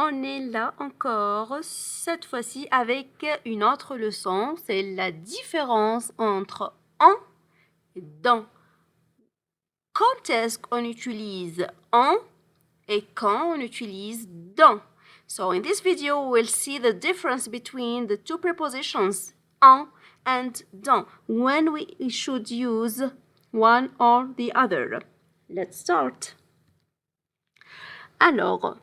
on est là encore, cette fois-ci avec une autre leçon, c'est la différence entre en et dans. Quand est-ce qu'on utilise en et quand on utilise dans? So in this video, we'll see the difference between the two prepositions en and dans, when we should use one or the other. Let's start. Alors,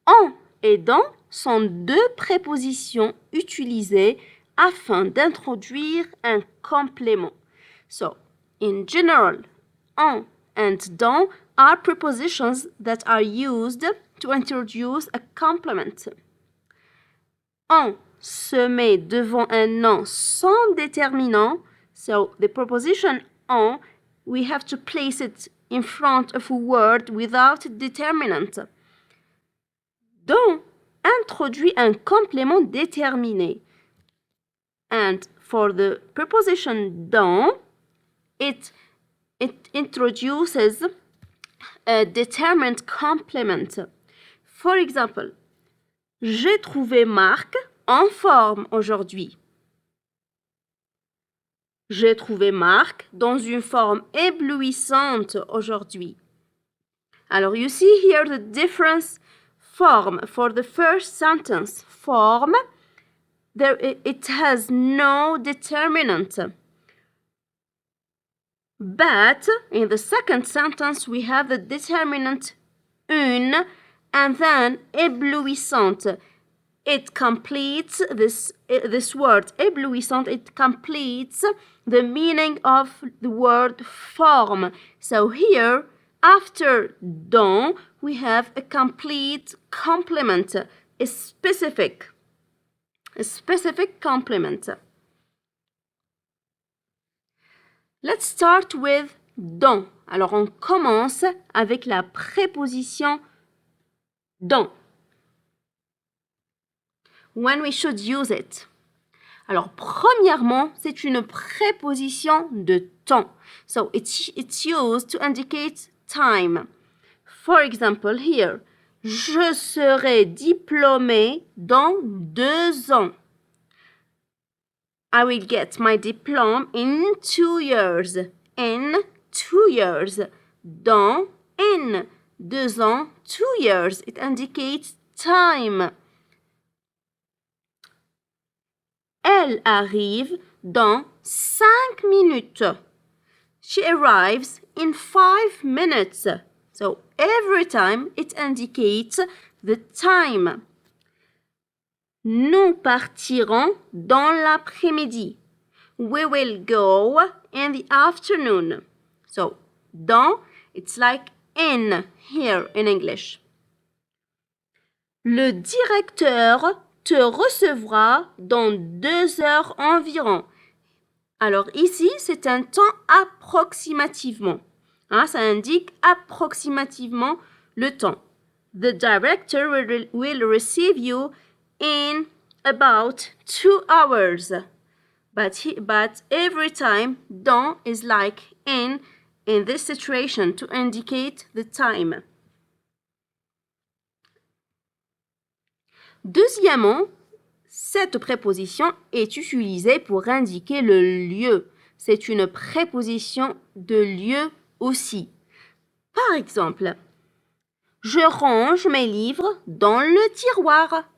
en et dans sont deux prépositions utilisées afin d'introduire un complément. So, in general, en and dans are prepositions that are used to introduce a complement. En se met devant un nom sans déterminant. So, the preposition en, we have to place it in front of a word without determinant. Dans introduit un complément déterminé. And for the preposition dans, it introduces a determined complement. For example, j'ai trouvé Marc en forme aujourd'hui. J'ai trouvé Marc dans une forme éblouissante aujourd'hui. Alors, you see here the difference form for the first sentence. Form, there it has no determinant. But in the second sentence, we have the determinant une and then éblouissante. It completes this word éblouissante. It completes the meaning of the word form. So here, after dans, we have a complete complement, a specific complement. Let's start with dans. Alors, on commence avec la préposition dans. When we should use it. Alors, premièrement, c'est une préposition de temps. So, it's used to indicate time. For example, here, je serai diplômé dans 2 ans. I will get my diploma in 2 years. In 2 years. Dans, in 2 ans, 2 years. It indicates time. Elle arrive dans 5 minutes. She arrives in 5 minutes. So every time it indicates the time. Nous partirons dans l'après-midi. We will go in the afternoon. So, dans, it's like in here in English. Le directeur te recevra dans 2 heures environ. Alors ici, c'est un temps approximativement. Ça indique approximativement le temps. The director will receive you in about 2 hours. But every time, dans is like in this situation to indicate the time. Deuxièmement, cette préposition est utilisée pour indiquer le lieu. C'est une préposition de lieu aussi. Par exemple, je range mes livres dans le tiroir.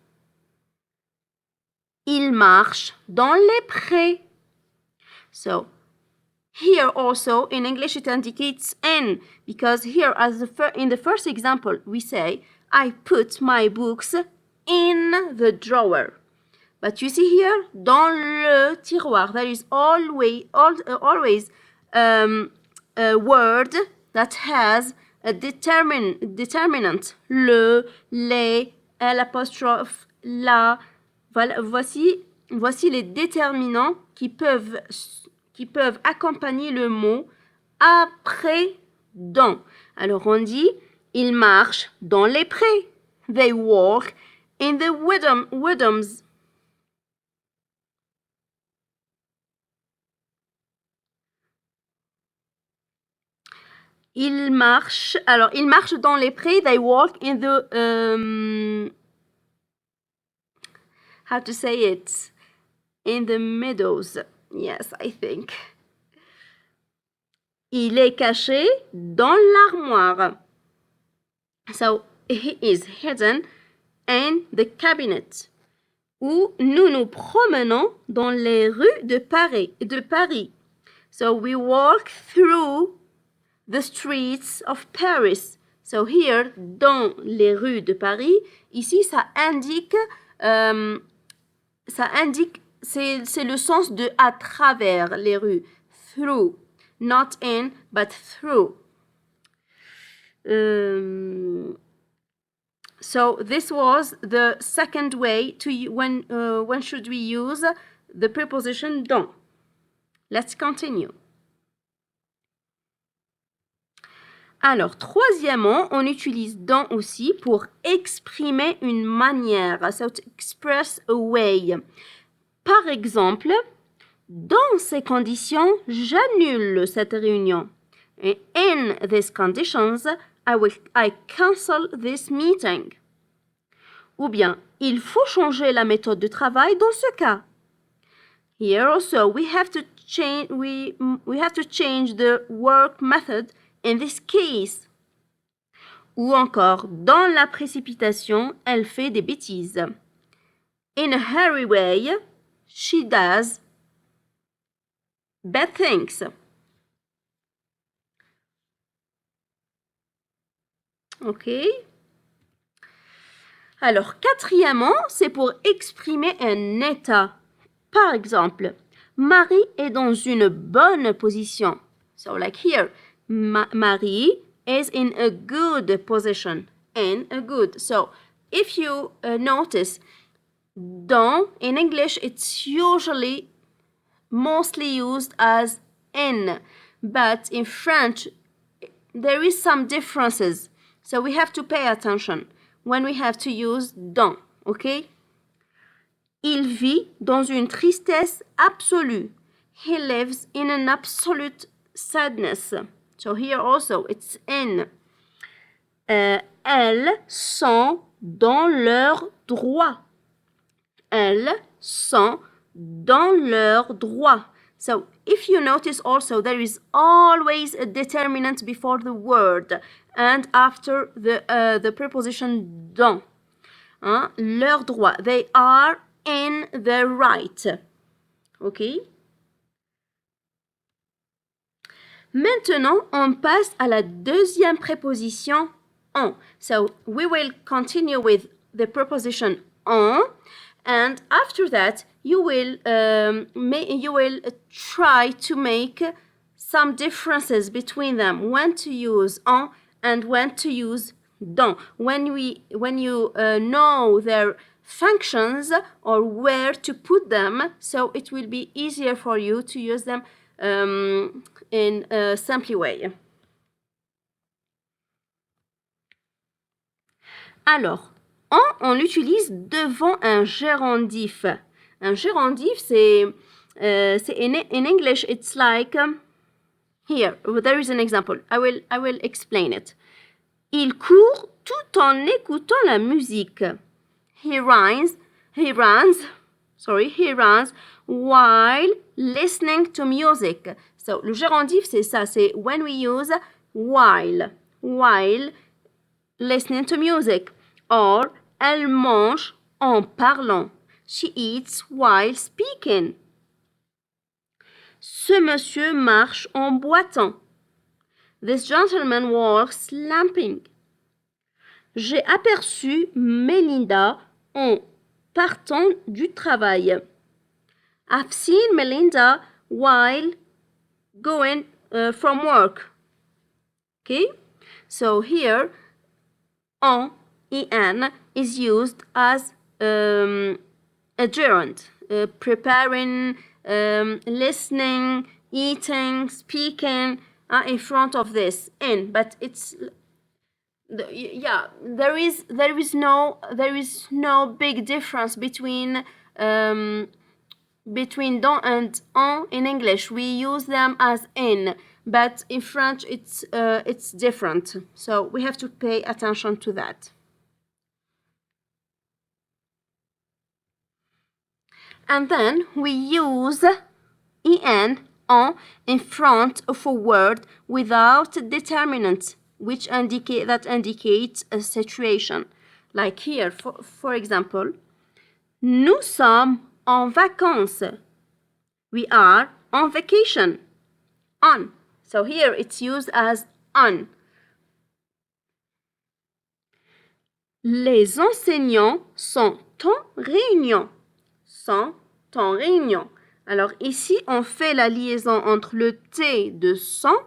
Il marche dans les prés. So, here also in English it indicates in, because here in the first example we say, I put my books in the drawer. But you see here, dans le tiroir, there is always a word that has a determinant. Le, les, l'apostrophe, la. Voilà, voici les déterminants qui peuvent accompagner le mot après dans. Alors on dit, ils marchent dans les prés. They walk in the woodlands. Ils marchent dans les prés. They walk in the how to say it? In the meadows. Yes, I think. Il est caché dans l'armoire. So, he is hidden in the cabinet. Ou nous nous promenons dans les rues de Paris. So, we walk through the streets of Paris. So, here, dans les rues de Paris, ici, ça indique, c'est le sens de à travers les rues. Through. Not in, but through. So this was the second way to when should we use the preposition dans. Let's continue. Alors, troisièmement, on utilise dans aussi pour exprimer une manière, so to express a way. Par exemple, dans ces conditions, j'annule cette réunion. In these conditions, I cancel this meeting. Ou bien, il faut changer la méthode de travail dans ce cas. Here also, we have to change the work method in this case. Ou encore, dans la précipitation, elle fait des bêtises. In a hurry way, she does bad things. OK. Alors, quatrièmement, c'est pour exprimer un état. Par exemple, Marie est dans une bonne position. So, like here, Marie is in a good position. In a good. So, if you notice, dans, in English, it's usually mostly used as in. But in French, there is some differences. So we have to pay attention when we have to use dans, okay? Il vit dans une tristesse absolue. He lives in an absolute sadness. So here also it's in. Elles sont dans leur droit. Elles sont dans leur droit. So if you notice also, there is always a determinant before the word and after the preposition dans. Leur droit. They are in the right. OK? Maintenant, on passe à la deuxième préposition en. So we will continue with the preposition en, and after that, you will try to make some differences between them. When to use en and when to use dans. When you know their functions or where to put them, so it will be easier for you to use them in a simple way. Alors, on l'utilise devant un gérondif. Un gérondif, c'est in English, it's like here. There is an example. I will explain it. Il court tout en écoutant la musique. He runs while listening to music. So, le gérondif, c'est ça. C'est when we use while listening to music. Or, elle mange en parlant. She eats while speaking. Ce monsieur marche en boitant. This gentleman walks lamping. J'ai aperçu Melinda en partant du travail. I've seen Melinda while going from work. Okay? So here, en is used as a gerund, preparing, listening, eating, speaking in front of this in, but it's there is no big difference between dans and en in English. We use them as in, but in French it's different. So we have to pay attention to that. And then we use en in front of a word without determinant, which indicates a situation. Like here, for example, nous sommes en vacances. We are on vacation. On. So here it's used as on. Les enseignants sont en réunion. Sont en réunion. Alors ici, on fait la liaison entre le T de sont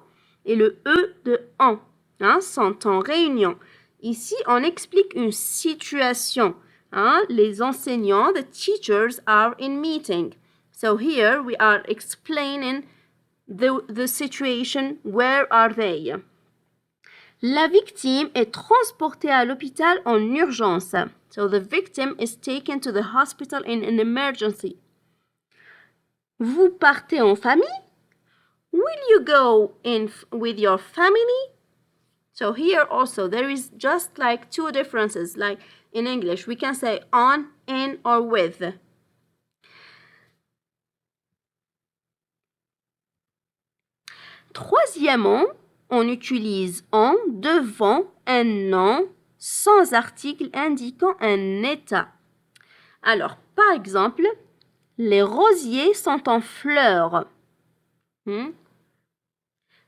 et le E de en. Hein, sont en réunion. Ici, on explique une situation. Hein, les enseignants, the teachers, are in meeting. So here we are explaining the situation. Where are they? La victime est transportée à l'hôpital en urgence. So the victim is taken to the hospital in an emergency. Vous partez en famille? Will you go in with your family? So here also there is just like two differences. Like in English, we can say on, in, or with. Troisièmement, on utilise en devant un nom sans article indiquant un état. Alors, par exemple, les rosiers sont en fleurs.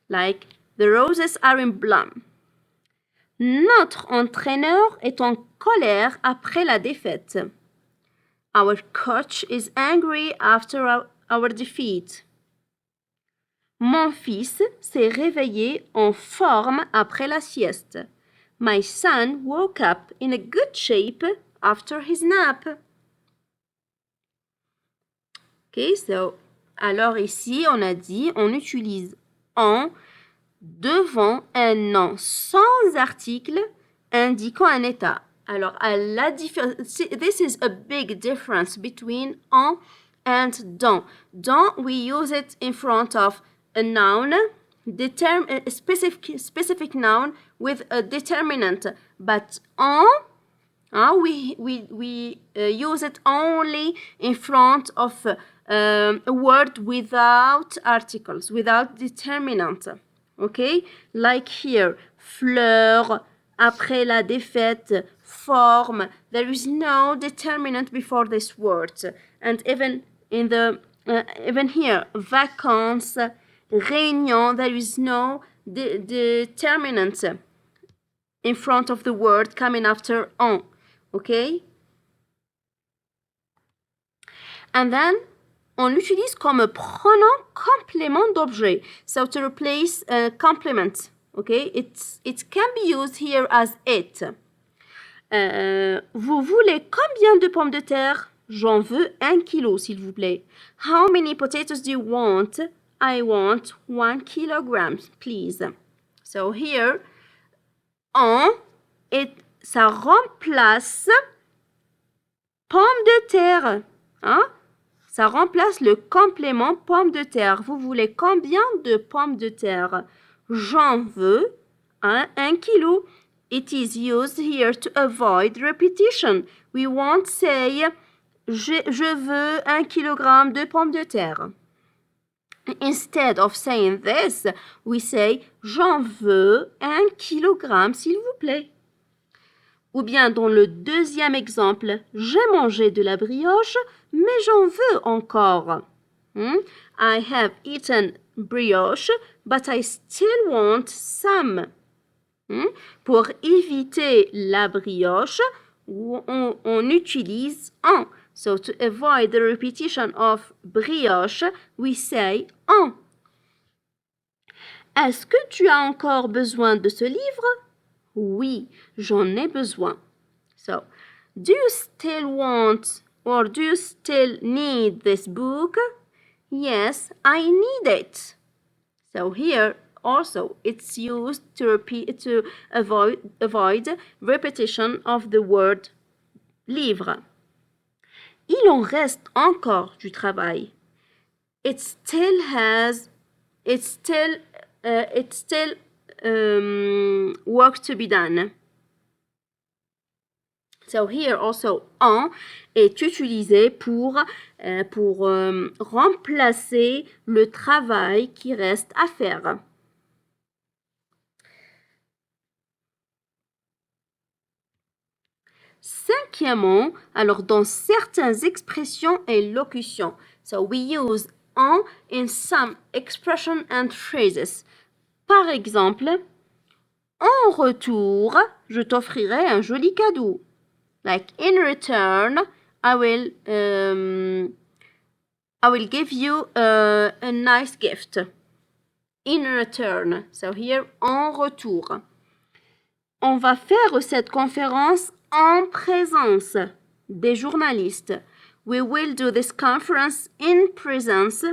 Like, the roses are in bloom. Notre entraîneur est en colère après la défaite. Our coach is angry after our defeat. Mon fils s'est réveillé en forme après la sieste. My son woke up in a good shape after his nap. Okay, so, alors ici, on a dit, on utilise en devant un nom sans article indiquant un état. Alors, this is a big difference between en and dans. Dans, we use it in front of a noun, a specific noun with a determinant. But en, we use it only in front of a word without articles, without determinant. Okay? Like here, fleur, après la défaite, forme. There is no determinant before this word. And even in the even here, vacances, réunion, there is no determinant in front of the word coming after en. Okay? And then, on l'utilise comme pronom complément d'objet. So to replace a complement. Okay? It can be used here as it. Vous voulez combien de pommes de terre? J'en veux 1 kilo, s'il vous plaît. How many potatoes do you want? I want 1 kilogram, please. So here, en, ça remplace pomme de terre. Hein? Ça remplace le complément pomme de terre. Vous voulez combien de pommes de terre? J'en veux 1 kilo. It is used here to avoid repetition. We won't say je veux 1 kilogramme de pommes de terre. Instead of saying this, we say j'en veux 1 kilogramme, s'il vous plaît. Ou bien dans le deuxième exemple, j'ai mangé de la brioche, mais j'en veux encore. I have eaten brioche, but I still want some. Pour éviter la brioche, on utilise en. So to avoid the repetition of brioche, we say en. Est-ce que tu as encore besoin de ce livre? Oui, j'en ai besoin. So, do you still want or do you still need this book? Yes, I need it. So here also it's used to avoid repetition of the word livre. Il en reste encore du travail. It still work to be done. So here also en est utilisé pour remplacer le travail qui reste à faire. Cinquièmement, alors dans certaines expressions et locutions, so we use en in some expressions and phrases. Par exemple, en retour, je t'offrirai un joli cadeau. Like in return, I will give you a nice gift. In return, so here en retour. On va faire cette conférence en présence des journalistes. We will do this conference in presence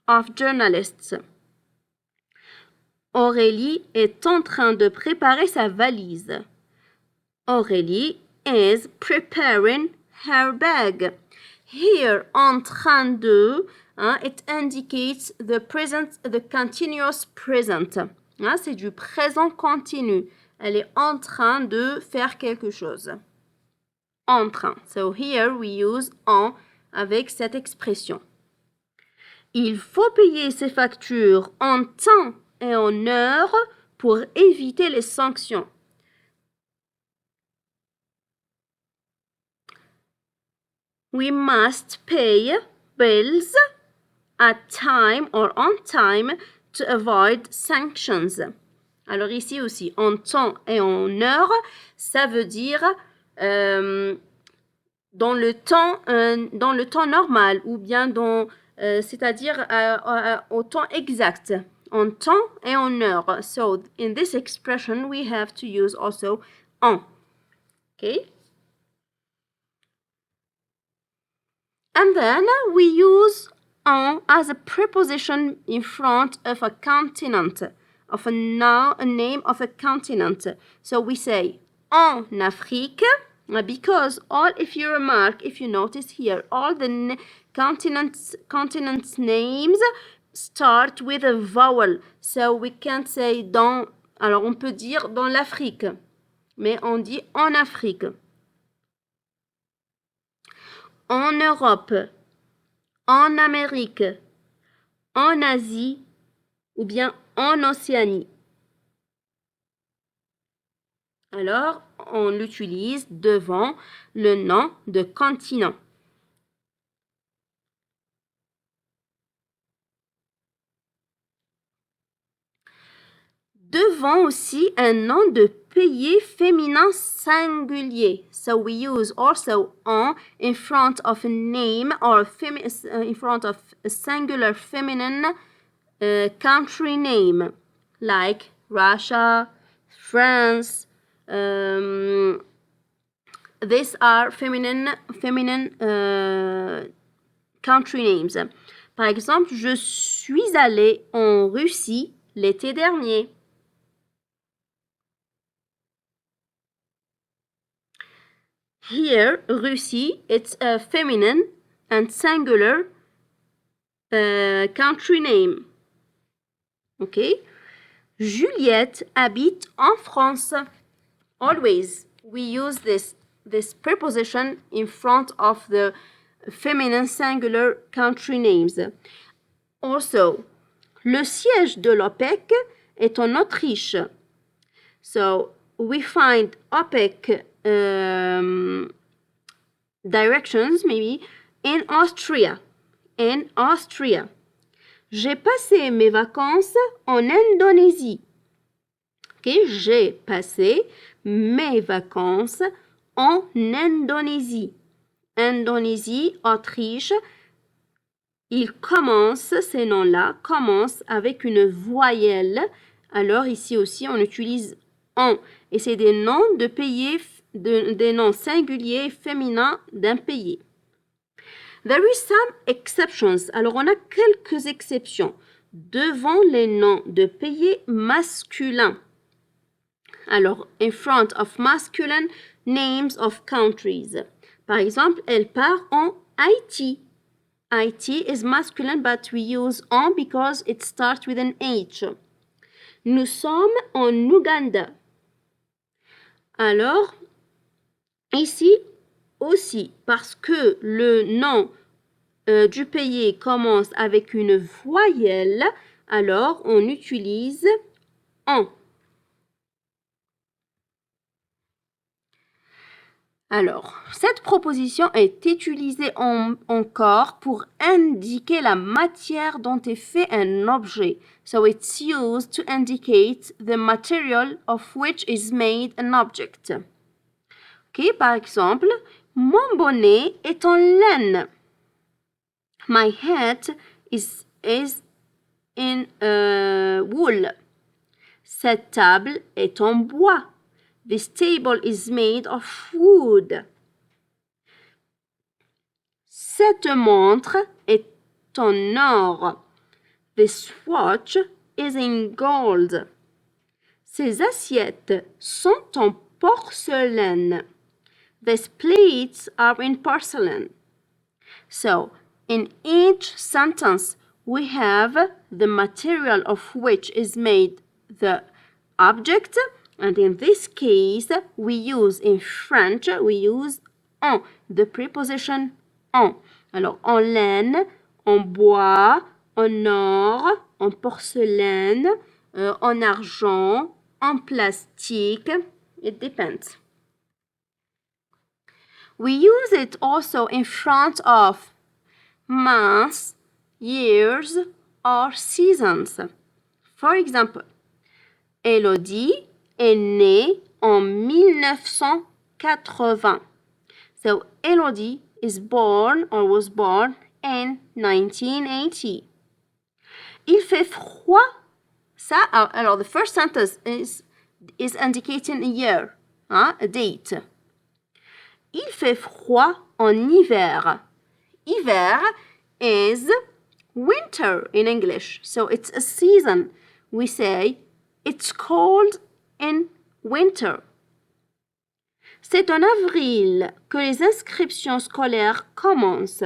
of journalists. Aurélie est en train de préparer sa valise. Aurélie is preparing her bag. Here, en train de, it indicates the present, the continuous present. C'est du présent continu. Elle est en train de faire quelque chose. En train. So here we use en avec cette expression. Il faut payer ses factures en temps et en heure pour éviter les sanctions. We must pay bills at time or on time to avoid sanctions. Alors ici aussi, en temps et en heure, ça veut dire dans le temps normal ou bien c'est-à-dire au temps exact. En temps et en heure. So, in this expression, we have to use also en. Okay? And then we use en as a preposition in front of a continent, of a name of a continent. So we say en Afrique, because if you notice here, all the continents names start with a vowel. So we can't say dans, alors on peut dire dans l'Afrique, mais on dit en Afrique. En Europe, en Amérique, en Asie ou bien en Océanie. Alors, on l'utilise devant le nom de continent. Devant aussi un nom de pays féminin singulier. So we use also en in front of a name or in front of a singular feminine country name, like Russia, France. These are feminine country names. Par exemple, je suis allée en Russie l'été dernier. Here, Russie, it's a feminine and singular country name. Okay? Juliette habite en France. Always, we use this preposition in front of the feminine singular country names. Also, le siège de l'OPEC est en Autriche. So, we find OPEC directions maybe in Austria. J'ai passé mes vacances en Indonésie. Okay, j'ai passé mes vacances en Indonésie. Indonésie, Autriche. Ces noms-là commencent avec une voyelle. Alors ici aussi, on utilise en. Et c'est des noms de pays, des noms singuliers féminins d'un pays. There is some exceptions. Alors, on a quelques exceptions devant les noms de pays masculins. Alors, in front of masculine names of countries. Par exemple, elle part en Haïti. Haïti is masculine, but we use en because it starts with an H. Nous sommes en Ouganda. Alors, Ici aussi, parce que le nom du pays commence avec une voyelle, alors on utilise en. Alors, cette proposition est utilisée encore pour indiquer la matière dont est fait un objet. So it's used to indicate the material of which is made an object. Ok, par exemple, mon bonnet est en laine. My hat is in wool. Cette table est en bois. This table is made of wood. Cette montre est en or. This watch is in gold. Ces assiettes sont en porcelaine. These plates are in porcelain. So, in each sentence, we have the material of which is made the object. And in this case, we use in French, we use en, the preposition en. Alors, en laine, en bois, en or, en porcelaine, en argent, en plastique. It depends. We use it also in front of months, years, or seasons. For example, Elodie est née en 1980. So, Elodie is born or was born in 1980. Il fait froid. Ça, alors, the first sentence is indicating a year, a date. Il fait froid en hiver. Hiver is winter in English. So, it's a season. We say it's cold in winter. C'est en avril que les inscriptions scolaires commencent.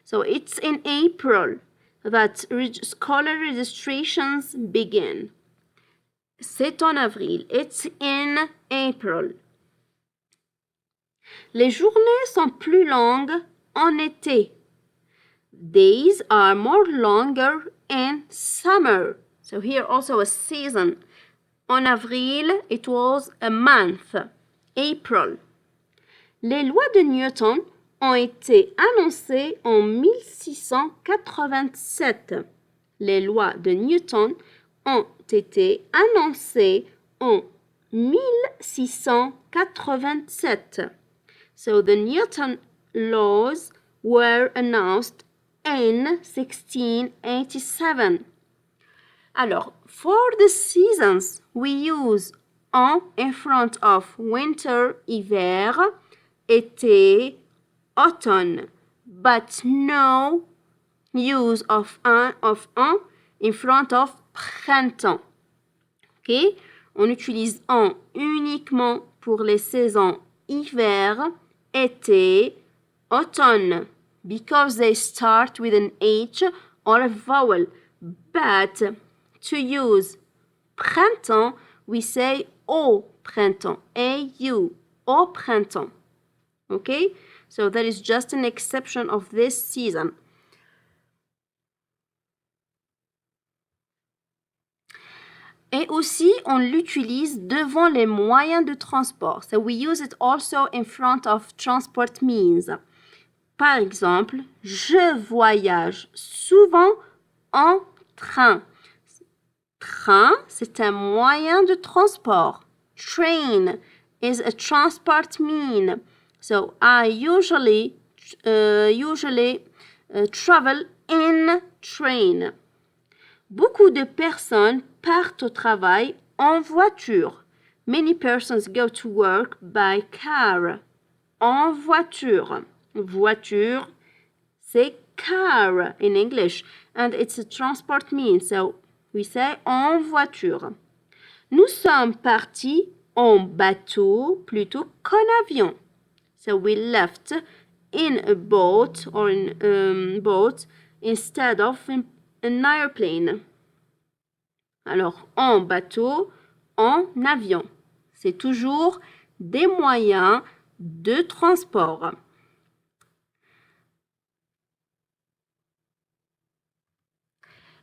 So it's in April that scholar registrations begin. C'est en avril. It's in April. Les journées sont plus longues en été. Days are more longer in summer. So here also a season. En avril, it was a month. April. Les lois de Newton ont été annoncées en 1687. Les lois de Newton ont été annoncées en 1687. So the Newton laws were announced in 1687. Alors, for the seasons, we use en in front of winter, hiver, été, automn, but no use of en in front of printemps. Ok? On utilise en uniquement pour les saisons hiver, été, automne, because they start with an H or a vowel. But to use printemps, we say au printemps, A-U, au printemps. Okay? So that is just an exception of this season. Et aussi, on l'utilise devant les moyens de transport. So we use it also in front of transport means. Par exemple, je voyage souvent en train. Train, c'est un moyen de transport. Train is a transport mean. So I usually travel in train. Beaucoup de personnes partent au travail en voiture. Many persons go to work by car. En voiture. Voiture, c'est car in English. And it's a transport means. So we say en voiture. Nous sommes partis en bateau plutôt qu'en avion. So we left in a boat or in boat instead of an airplane. Alors, en bateau, en avion. C'est toujours des moyens de transport.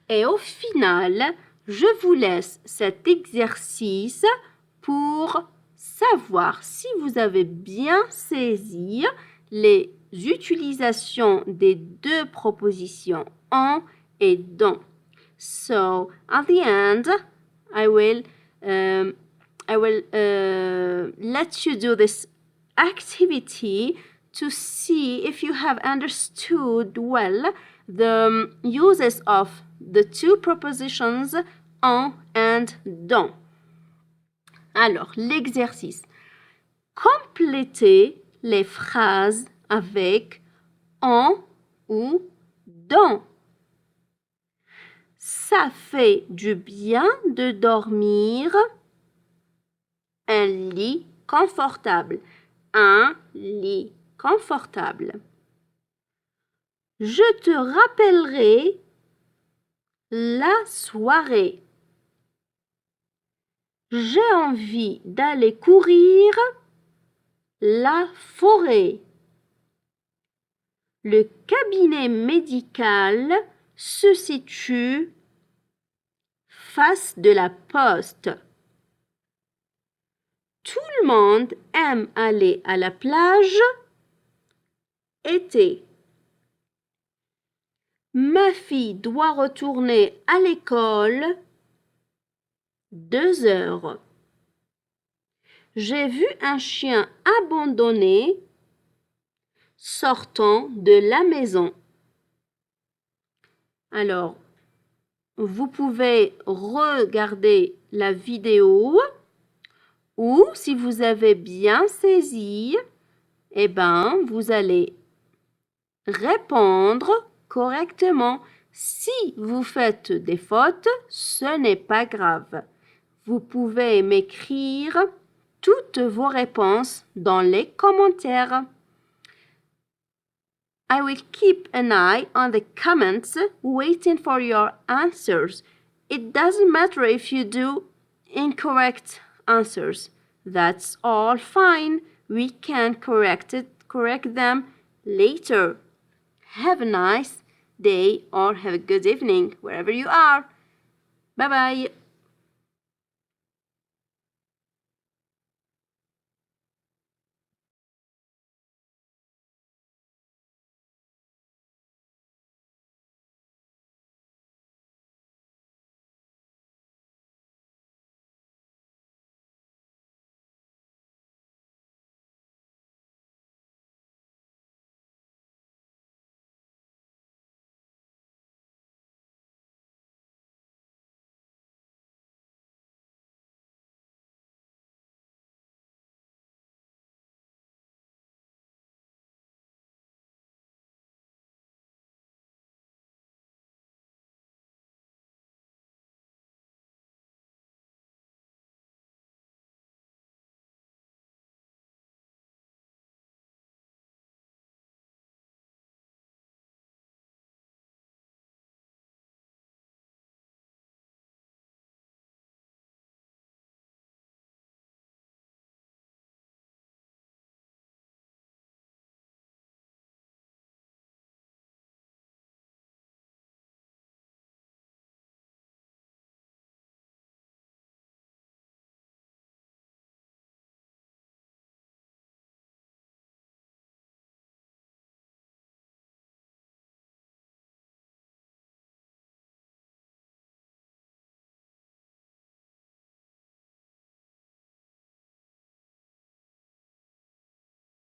Et au final, je vous laisse cet exercice pour savoir si vous avez bien saisi les utilisations des deux propositions en et dans. So, at the end, I will let you do this activity to see if you have understood well the uses of the two prepositions en and dans. Alors, l'exercice. Complétez les phrases avec en ou dans. Ça fait du bien de dormir. Un lit confortable. Un lit confortable. Je te rappellerai la soirée. J'ai envie d'aller courir la forêt. Le cabinet médical se situe face de la poste. Tout le monde aime aller à la plage été. Ma fille doit retourner à l'école 2 heures. J'ai vu un chien abandonné sortant de la maison. Alors, vous pouvez regarder la vidéo ou si vous avez bien saisi, eh ben, vous allez répondre correctement. Si vous faites des fautes, ce n'est pas grave. Vous pouvez m'écrire toutes vos réponses dans les commentaires. I will keep an eye on the comments waiting for your answers. It doesn't matter if you do incorrect answers. That's all fine. We can correct them later. Have a nice day or have a good evening wherever you are. Bye bye.